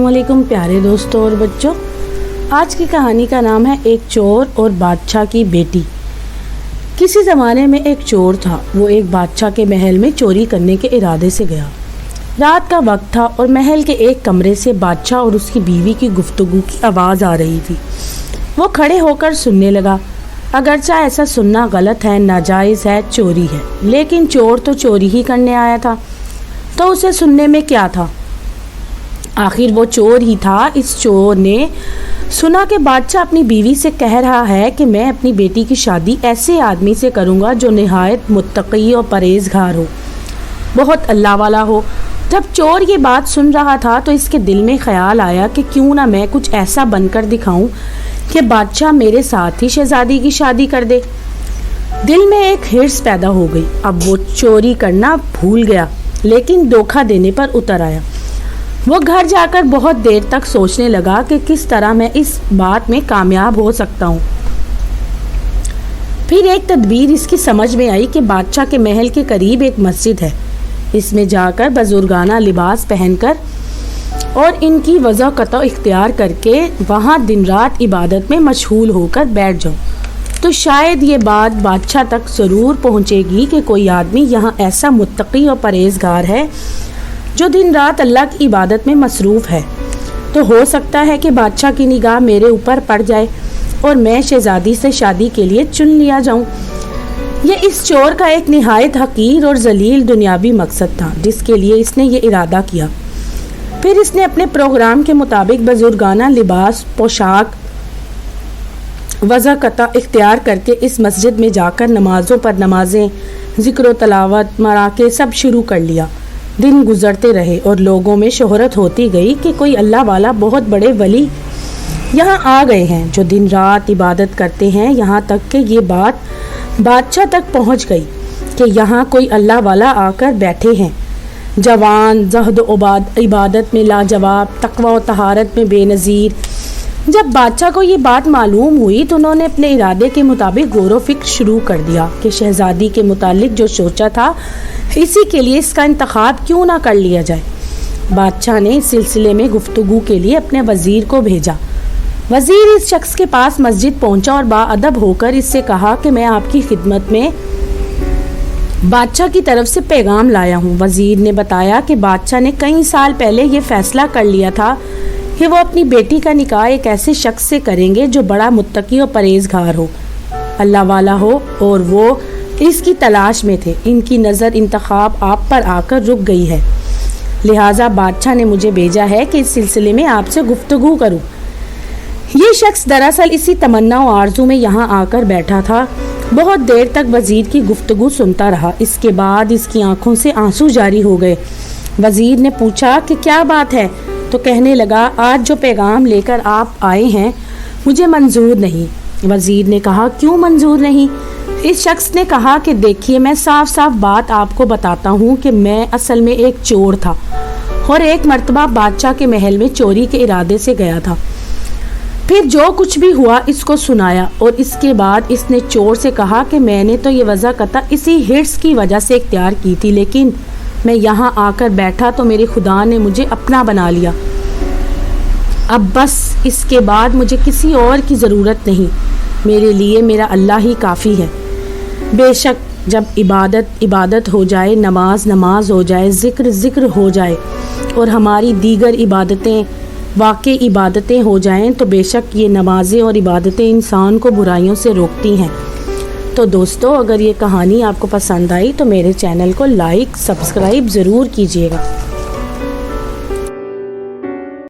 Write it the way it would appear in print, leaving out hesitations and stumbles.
अस्सलाम वालेकुम प्यारे दोस्तों और बच्चों। आज की कहानी का नाम है एक चोर और बादशाह की बेटी। किसी ज़माने में एक चोर था। वो एक बादशाह के महल में चोरी करने के इरादे से गया। रात का वक्त था और महल के एक कमरे से बादशाह और उसकी बीवी की गुफ्तगू की आवाज़ आ रही थी। वो खड़े होकर सुनने लगा। अगरचा ऐसा सुनना गलत है, नाजायज़ है, चोरी है, लेकिन चोर तो चोरी ही करने आया था, तो उसे सुनने में क्या था। आखिर वो चोर ही था। इस चोर ने सुना कि बादशाह अपनी बीवी से कह रहा है कि मैं अपनी बेटी की शादी ऐसे आदमी से करूँगा जो निहायत मुत्तकी और परहेज़गार हो, बहुत अल्लाह वाला हो। जब चोर ये बात सुन रहा था तो इसके दिल में ख्याल आया कि क्यों ना मैं कुछ ऐसा बनकर दिखाऊं कि बादशाह मेरे साथ ही शहजादी की शादी कर दे। दिल में एक हिर्स पैदा हो गई। अब वो चोरी करना भूल गया, लेकिन धोखा देने पर उतर आया। वो घर जाकर बहुत देर तक सोचने लगा कि किस तरह मैं इस बात में कामयाब हो सकता हूँ। फिर एक तदबीर इसकी समझ में आई कि बादशाह के महल के करीब एक मस्जिद है। इसमें जाकर बुजुर्गाना लिबास पहनकर और इनकी वज़ा कतो इख्तियार करके वहाँ दिन रात इबादत में मशगूल होकर बैठ जाऊँ, तो शायद ये बात बादशाह तक ज़रूर पहुँचेगी कि कोई आदमी यहाँ ऐसा मुत्तकी और परहेज़गार है जो दिन रात अल्लाह की इबादत में मसरूफ़ है। तो हो सकता है कि बादशाह की निगाह मेरे ऊपर पड़ जाए और मैं शहजादी से शादी के लिए चुन लिया जाऊँ। ये इस चोर का एक निहायत हकीर और जलील दुनियावी मकसद था, जिसके लिए इसने ये इरादा किया। फिर इसने अपने प्रोग्राम के मुताबिक बुजुर्गाना लिबास, पोशाक, वज़ा कता इख्तियार करके इस मस्जिद में जाकर नमाज़ों पर नमाजें, ज़िक्र तलावत, मराके सब शुरू कर लिया। दिन गुजरते रहे और लोगों में शोहरत होती गई कि कोई अल्लाह वाला बहुत बड़े वली यहाँ आ गए हैं जो दिन रात इबादत करते हैं। यहाँ तक कि ये बात बादशाह तक पहुँच गई कि यहाँ कोई अल्लाह वाला आकर बैठे हैं। जवान, ज़हद इबादत में लाजवाब, तकवा और तहारत में बेनज़ीर। जब बादशाह को ये बात मालूम हुई तो उन्होंने अपने इरादे के मुताबिक गौर व फिक्र शुरू कर दिया कि शहजादी के मुतालिक जो सोचा था इसी के लिए इसका इंतखाब क्यों ना कर लिया जाए। बादशाह ने इस सिलसिले में गुफ्तगू के लिए अपने वज़ीर को भेजा। वज़ीर इस शख्स के पास मस्जिद पहुंचा और बाअदब होकर इससे कहा कि मैं आपकी खिदमत में बादशाह की तरफ से पैगाम लाया हूँ। वज़ीर ने बताया कि बादशाह ने कई साल पहले ये फैसला कर लिया था कि वो अपनी बेटी का निकाह एक ऐसे शख्स से करेंगे जो बड़ा मुत्तकी और परहेज़गार हो, अल्लाह वाला हो, और वो इसकी तलाश में थे। इनकी नज़र इंतखाब आप पर आकर रुक गई है, लिहाजा बादशाह ने मुझे भेजा है कि इस सिलसिले में आपसे गुफ्तगू करूं। ये शख्स दरअसल इसी तमन्ना और आरजू में यहाँ आकर बैठा था। बहुत देर तक वज़ीर की गुफ्तगू सुनता रहा। इसके बाद इसकी आंखों से आंसू जारी हो गए। वज़ीर ने पूछा कि क्या बात है, तो कहने लगा, आज जो पैगाम लेकर आप आए हैं मुझे मंजूर नहीं। वज़ीर ने कहा, क्यों मंजूर नहीं? इस शख्स ने कहा कि देखिए, मैं साफ साफ बात आपको बताता हूँ कि मैं असल में एक चोर था और एक मर्तबा बादशाह के महल में चोरी के इरादे से गया था। फिर जो कुछ भी हुआ इसको सुनाया और इसके बाद इसने चोर से कहा कि मैंने तो ये वज़ा कता इसी हिर्स की वजह से इख्तियार की थी, लेकिन मैं यहाँ आकर बैठा तो मेरे खुदा ने मुझे अपना बना लिया। अब बस इसके बाद मुझे किसी और की ज़रूरत नहीं, मेरे लिए मेरा अल्लाह ही काफ़ी है। बेशक जब इबादत हो जाए, नमाज हो जाए, ज़िक्र हो जाए और हमारी दीगर इबादतें वाकई इबादतें हो जाएं, तो बेशक ये नमाज़ें और इबादतें इंसान को बुराइयों से रोकती हैं। तो दोस्तों, अगर ये कहानी आपको पसंद आई तो मेरे चैनल को लाइक, सब्सक्राइब ज़रूर कीजिएगा।